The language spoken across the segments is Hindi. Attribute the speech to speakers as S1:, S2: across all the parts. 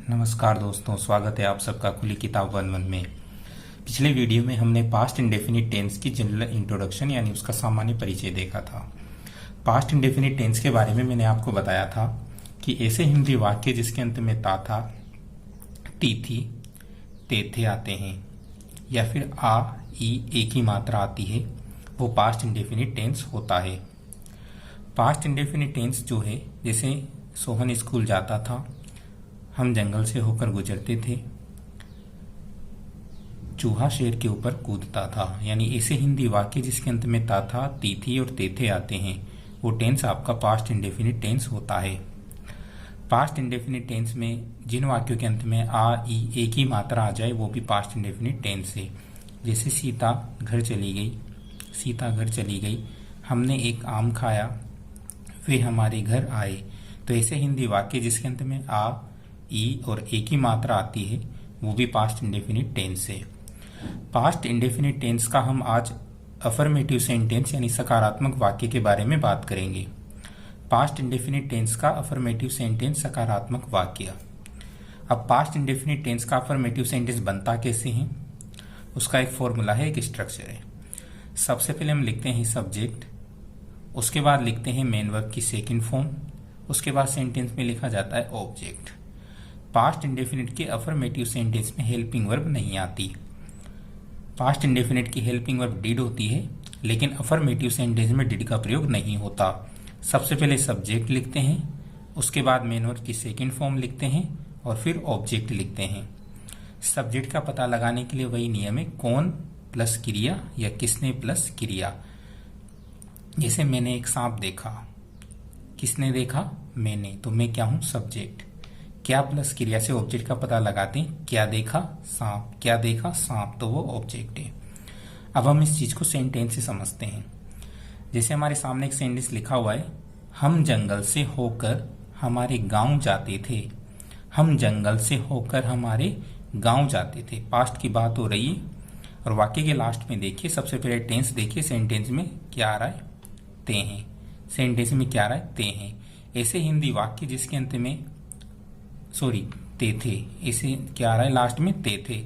S1: नमस्कार दोस्तों, स्वागत है आप सबका खुली किताब 1-1 में। पिछले वीडियो में हमने पास्ट इंडेफिनिट टेंस की जनरल इंट्रोडक्शन यानी उसका सामान्य परिचय देखा था। पास्ट इंडेफिनिट टेंस के बारे में मैंने आपको बताया था कि ऐसे हिंदी वाक्य जिसके अंत में ता था, टी थी, ते थे आते हैं या फिर आ, ई एक ही मात्रा आती है, वो पास्ट इंडेफिनिट टेंस होता है। पास्ट इंडेफिनिट टेंस जो है, जैसे सोहन स्कूल जाता था, हम जंगल से होकर गुजरते थे, चूहा शेर के ऊपर कूदता था, यानी ऐसे हिंदी वाक्य जिसके अंत में ता था, ती थी और ते थे आते हैं, वो टेंस आपका पास्ट इंडेफिनिट टेंस होता है। पास्ट इंडेफिनिट टेंस में जिन वाक्यों के अंत में आ, ई एक ही मात्रा आ जाए वो भी पास्ट इंडेफिनिट टेंस है। जैसे सीता घर चली गई, सीता घर चली गई, हमने एक आम खाया, वे हमारे घर आए। तो ऐसे हिंदी वाक्य जिसके अंत में आ, ई और एक ही मात्रा आती है वो भी पास्ट इंडेफिनिट टेंस है। पास्ट इंडेफिनिट टेंस का हम आज अफर्मेटिव सेंटेंस यानी सकारात्मक वाक्य के बारे में बात करेंगे। पास्ट इंडेफिनिट टेंस का अफर्मेटिव सेंटेंस सकारात्मक वाक्य। अब पास्ट इंडेफिनिट टेंस का अफर्मेटिव सेंटेंस बनता कैसे है, उसका एक फॉर्मूला है, एक स्ट्रक्चर है। सबसे पहले हम लिखते हैं सब्जेक्ट, उसके बाद लिखते हैं मेन वर्ब की सेकंड फॉर्म, उसके बाद सेंटेंस में लिखा जाता है ऑब्जेक्ट। पास्ट इंडेफिनिट के अफर्मेटिव सेंटेंस में हेल्पिंग वर्ब नहीं आती। पास्ट इंडेफिनिट की हेल्पिंग वर्ब डिड होती है, लेकिन अफर्मेटिव सेंटेंस में डिड का प्रयोग नहीं होता। सबसे पहले सब्जेक्ट लिखते हैं, उसके बाद मेन वर्ब की सेकंड फॉर्म लिखते हैं और फिर ऑब्जेक्ट लिखते हैं। सब्जेक्ट का पता लगाने के लिए वही नियम है, कौन प्लस क्रिया या किसने प्लस क्रिया। जैसे मैंने एक सांप देखा, किसने देखा, मैंने, तो मैं क्या हूं, सब्जेक्ट। क्या प्लस क्रिया से ऑब्जेक्ट का पता लगाते हैं, क्या देखा, सांप, क्या देखा, सांप, तो वो ऑब्जेक्ट है। अब हम इस चीज को सेंटेंस से समझते हैं। जैसे हमारे सामने एक सेंटेंस लिखा हुआ है, हम जंगल से होकर हमारे गांव जाते थे। हम जंगल से होकर हमारे गांव जाते थे, पास्ट की बात हो रही है। और वाक्य के लास्ट में देखिए, सबसे पहले टेंस देखिए, सेंटेंस में क्या आ रहा है, ते हैं। सेंटेंस में क्या आ रहा है, ते हैं। ऐसे हिंदी वाक्य जिसके अंत में ते थे, ऐसे क्या आ रहा है, लास्ट में ते थे।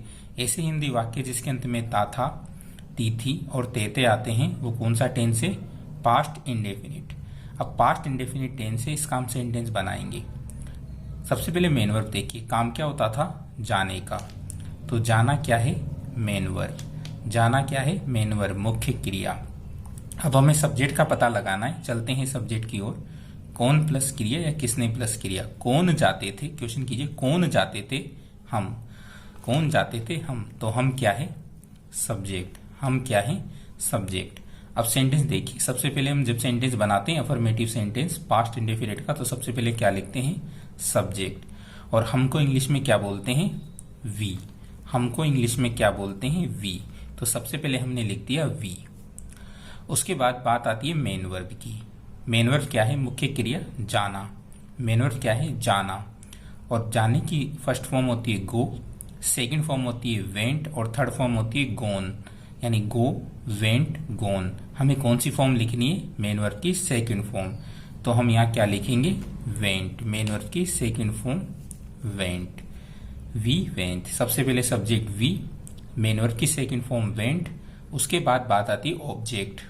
S1: ऐसे हिंदी वाक्य जिसके अंत में ता था, ती थी और ते थे आते हैं, वो कौन सा टेंस है, पास्ट इंडेफिनिट। अब पास्ट इंडेफिनिट टेंस से इसका हम सेंटेंस बनाएंगे। सबसे पहले मेन वर्ब देखिए, काम क्या होता था, जाने का, तो जाना क्या है, मेन वर्ब। जाना क्या है, मेन वर्ब, मुख्य क्रिया। अब हमें सब्जेक्ट का पता लगाना है, चलते हैं सब्जेक्ट की ओर। कौन प्लस क्रिया या किसने प्लस क्रिया। कौन जाते थे, क्वेश्चन कीजिए, कौन जाते थे, हम। कौन जाते थे, हम, तो हम क्या है, सब्जेक्ट। हम क्या है, सब्जेक्ट। अब सेंटेंस देखिए, सबसे पहले हम जब सेंटेंस बनाते हैं अफर्मेटिव सेंटेंस पास्ट इंडेफिनिट का, तो सबसे पहले क्या लिखते हैं, सब्जेक्ट। और हमको इंग्लिश में क्या बोलते हैं, वी। हमको इंग्लिश में क्या बोलते हैं, वी। तो सबसे पहले हमने लिख दिया वी। उसके बाद बात आती है मेन वर्ब की। मेन वर्ब क्या है, मुख्य क्रिया, जाना। मेन वर्ब क्या है, जाना। और जाने की फर्स्ट फॉर्म होती है गो, सेकंड फॉर्म होती है वेंट और थर्ड फॉर्म होती है गोन, यानी गो, वेंट, गोन। हमें कौन सी फॉर्म लिखनी है, मेन वर्ब की सेकंड फॉर्म। तो हम यहाँ क्या लिखेंगे, वेंट। मेन वर्ब की second form went, we went. सबसे पहले सब्जेक्ट वी, मेन वर्ब की सेकंड फॉर्म वेंट। उसके बाद बात आती है ऑब्जेक्ट।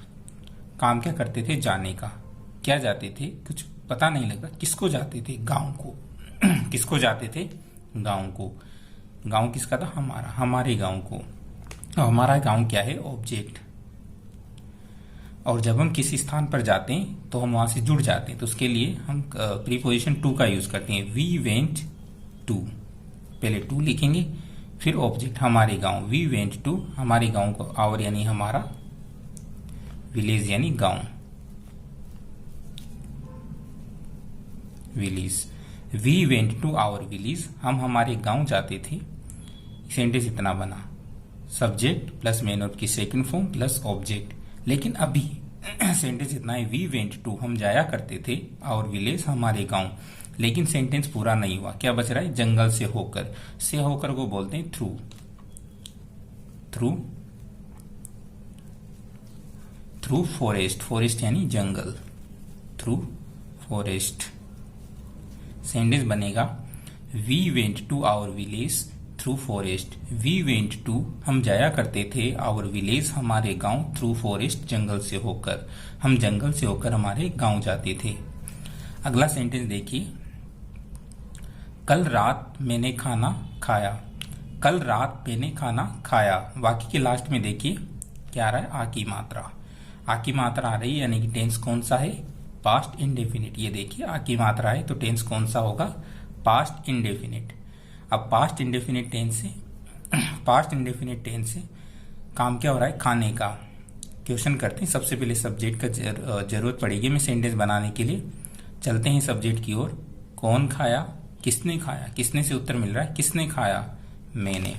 S1: काम क्या करते थे, जाने का। क्या जाते थे, कुछ पता नहीं लग रहा, किसको जाते थे, गांव को। किसको जाते थे, गांव को। गांव किसका था, हमारा, हमारे गांव को। हमारा गांव क्या है, ऑब्जेक्ट। और जब हम किसी स्थान पर जाते हैं तो हम वहां से जुड़ जाते हैं, तो उसके लिए हम प्रीपोजिशन टू का यूज करते हैं, वी वेंट टू। पहले टू लिखेंगे, फिर ऑब्जेक्ट, हमारे गांव, वी वेंट टू, हमारे गांव को, आवर यानी हमारा, विलेज यानी गांव, village. We went to our village, हम हमारे गांव जाते थे। सेंटेंस इतना बना, सब्जेक्ट प्लस मेन वर्ब की सेकंड फॉर्म प्लस ऑब्जेक्ट। लेकिन अभी सेंटेंस इतना है, वी वेंट टू, हम जाया करते थे, आवर विलेज, हमारे गांव। लेकिन सेंटेंस पूरा नहीं हुआ, क्या बच रहा है, जंगल से होकर। से होकर को बोलते हैं through. Through, through forest, forest यानी जंगल, थ्रू फॉरेस्ट। सेंटेंस बनेगा, we went to our village through forest. We went to हम जाया करते थे, आवर विलेज हमारे गांव, थ्रू फॉरेस्ट जंगल से होकर, हम जंगल से होकर हमारे गांव जाते थे। अगला सेंटेंस देखिए, कल रात मैंने खाना खाया। कल रात मैंने खाना खाया। वाक्य के लास्ट में देखिए क्या आ रहा है, आ की मात्रा। आ की मात्रा आ रही है, यानी कि टेंस कौन सा है, पास्ट इंडेफिनिट। ये देखिए आ की मात्रा है तो टेंस कौन सा होगा, पास्ट इंडेफिनिट। अब पास्ट इंडेफिनिट टेंस से काम क्या हो रहा है, खाने का। क्वेश्चन करते हैं। सबसे पहले सब्जेक्ट का जरूरत पड़ेगी हमें सेंटेंस बनाने के लिए। चलते हैं सब्जेक्ट की ओर। कौन खाया, किसने खाया, किसने से उत्तर मिल रहा है, किसने खाया, मैंने।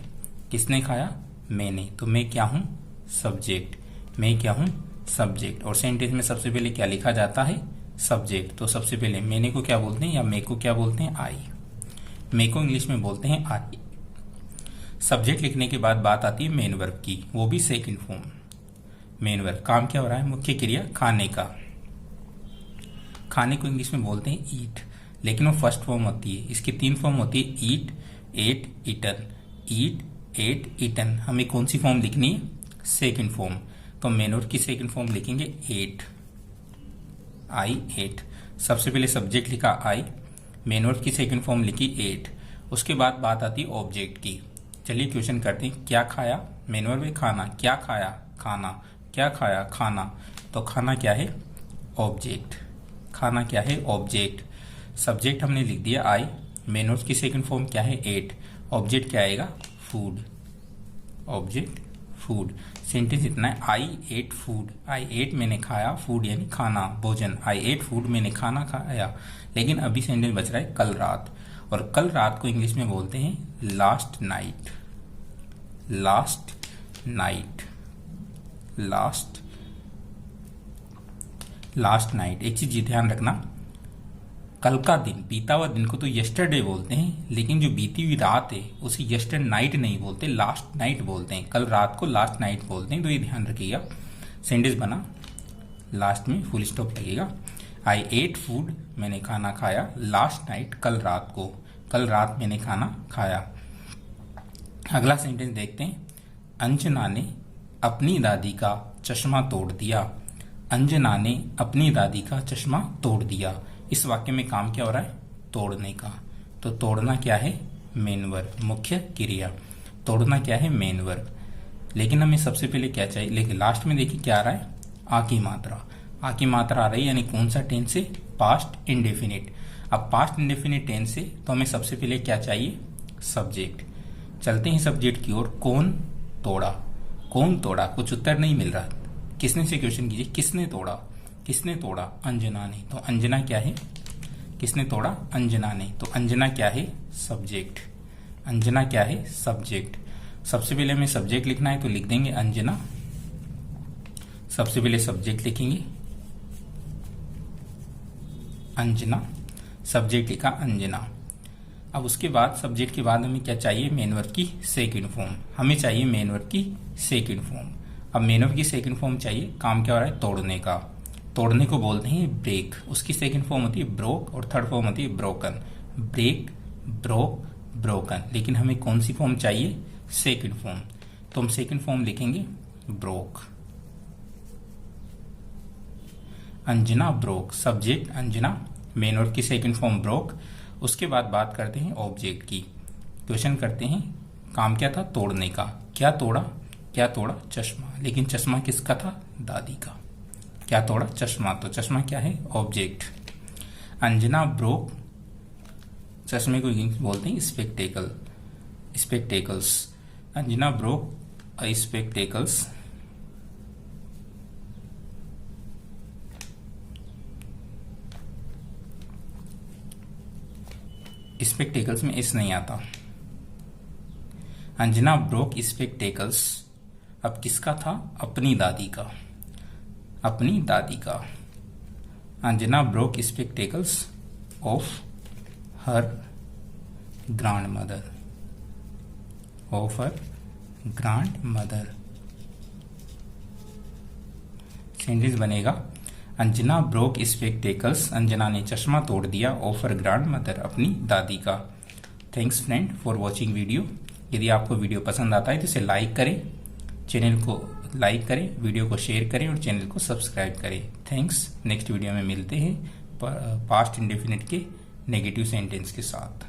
S1: किसने खाया, मैंने। तो मैं क्या हूं, सब्जेक्ट। मैं क्या हूं, सब्जेक्ट। और सेंटेंस में सबसे पहले क्या लिखा जाता है, सब्जेक्ट। तो सबसे पहले मैंने को क्या बोलते हैं, या मैं को क्या बोलते हैं, आई। मैं को इंग्लिश में बोलते हैं आई। सब्जेक्ट लिखने के बाद बात आती है मेन वर्ब की, वो भी सेकंड फॉर्म। मेन वर्ब काम क्या हो रहा है, मुख्य क्रिया खाने का। खाने को इंग्लिश में बोलते हैं ईट, लेकिन वो फर्स्ट फॉर्म होती है। इसकी 3 फॉर्म होती है, ईट, एट, ईटन। ईट, एट, ईटन। हमें कौन सी फॉर्म लिखनी है, सेकंड फॉर्म। तो मेन वर्ब की सेकंड फॉर्म लिखेंगे एट, आई, एट। सबसे पहले सब्जेक्ट लिखा आई, मेन वर्ब की सेकंड फॉर्म लिखी एट। उसके बाद बात आती है ऑब्जेक्ट की। चलिए क्वेश्चन करते हैं। क्या खाया, मेन वर्ब है खाना। क्या खाया, खाना। क्या खाया, खाना। तो खाना क्या है, ऑब्जेक्ट। खाना क्या है, ऑब्जेक्ट। सब्जेक्ट हमने लिख दिया आई, मेन वर्ब की सेकंड फॉर्म क्या है, एट। ऑब्जेक्ट क्या आएगा, फूड। Object food. सेंटेंस इतना है, आई एट फूड। आई एट मैंने खाया, फूड यानी खाना, भोजन। आई एट फूड मैंने खाना खाया। लेकिन अभी सेंटेंस बच रहा है कल रात, और कल रात को इंग्लिश में बोलते हैं last night. Last night, last night. एक चीज ध्यान रखना, कल का दिन, बीता हुआ दिन को तो यस्टरडे बोलते हैं, लेकिन जो बीती हुई रात है उसे यस्टर नाइट नहीं बोलते, लास्ट नाइट बोलते हैं। कल रात को लास्ट नाइट बोलते हैं, तो ये ध्यान रखिएगा। सेंटेंस बना, लास्ट में फुल स्टॉप लगेगा। आई एट फूड मैंने खाना खाया, लास्ट नाइट कल रात को। कल रात मैंने खाना खाया। अगला सेंटेंस देखते हैं। अंजना ने अपनी दादी का चश्मा तोड़ दिया। अंजना ने अपनी दादी का चश्मा तोड़ दिया। इस वाक्य में काम क्या हो रहा है, तोड़ने का। तो तोड़ना क्या है, मेन वर्ब, मुख्य क्रिया। तोड़ना क्या है, मेन वर्ब। लेकिन हमें सबसे पहले क्या चाहिए, लेकिन लास्ट में देखिए क्या आ रहा है, आ की मात्रा। आ की मात्रा आ रही है, यानी कौन सा टेंस है, पास्ट इंडेफिनिट। अब पास्ट इंडेफिनिट टेंस से तो हमें सबसे पहले क्या चाहिए, सब्जेक्ट। चलते हैं सब्जेक्ट की ओर। कौन तोड़ा, कौन तोड़ा, कुछ उत्तर नहीं मिल रहा। किसने से क्वेश्चन कीजिए, किसने तोड़ा, किसने तोड़ा, अंजना ने। तो अंजना क्या है, किसने तोड़ा, अंजना ने। तो अंजना क्या है, सब्जेक्ट। अंजना क्या है, सब्जेक्ट। सबसे पहले हमें सब्जेक्ट लिखना है तो लिख देंगे अंजना। सबसे पहले सब्जेक्ट लिखेंगे अंजना, सब्जेक्ट लिखा अंजना। अब उसके बाद सब्जेक्ट के बाद हमें क्या चाहिए, मेन वर्ब की सेकंड फॉर्म। हमें चाहिए मेन वर्ब की सेकंड फॉर्म। अब मेन वर्ब की सेकंड फॉर्म चाहिए, काम क्या हो रहा है, तोड़ने का। तोड़ने को बोलते हैं ब्रेक। उसकी सेकंड फॉर्म होती है ब्रोक, और थर्ड फॉर्म होती है ब्रोकन। Break, broke, broken. लेकिन हमें कौन सी फॉर्म चाहिए, सेकंड फॉर्म। तो हम सेकंड फॉर्म लिखेंगे broke. Anjana broke, subject Anjana, main verb की सेकंड फॉर्म ब्रोक। उसके बाद बात करते हैं ऑब्जेक्ट की। क्वेश्चन करते हैं, काम क्या था, तोड़ने का। क्या तोड़ा, क्या तोड़ा, चश्मा। लेकिन चश्मा किसका था, दादी का। क्या तोड़ा, चश्मा। तो चश्मा क्या है, ऑब्जेक्ट। अंजना ब्रोक, चश्मे को बोलते हैं spectacle, spectacles. Anjana broke spectacles. Spectacles में एस नहीं आता। Anjana broke spectacles. अब किसका था, अपनी दादी का, अपनी दादी का। Anjana broke spectacles of her grand mother, of her grand mother. Sentence बनेगा, अंजना ब्रोक स्पेक्टेकल्स, अंजना ने चश्मा तोड़ दिया, ऑफ हर ग्रैंड मदर, अपनी दादी का। Thanks friend for watching video. यदि आपको वीडियो पसंद आता है तो इसे लाइक करें, चैनल को लाइक करें, वीडियो को शेयर करें और चैनल को सब्सक्राइब करें। थैंक्स। नेक्स्ट वीडियो में मिलते हैं पास्ट इंडेफिनिट के नेगेटिव सेंटेंस के साथ।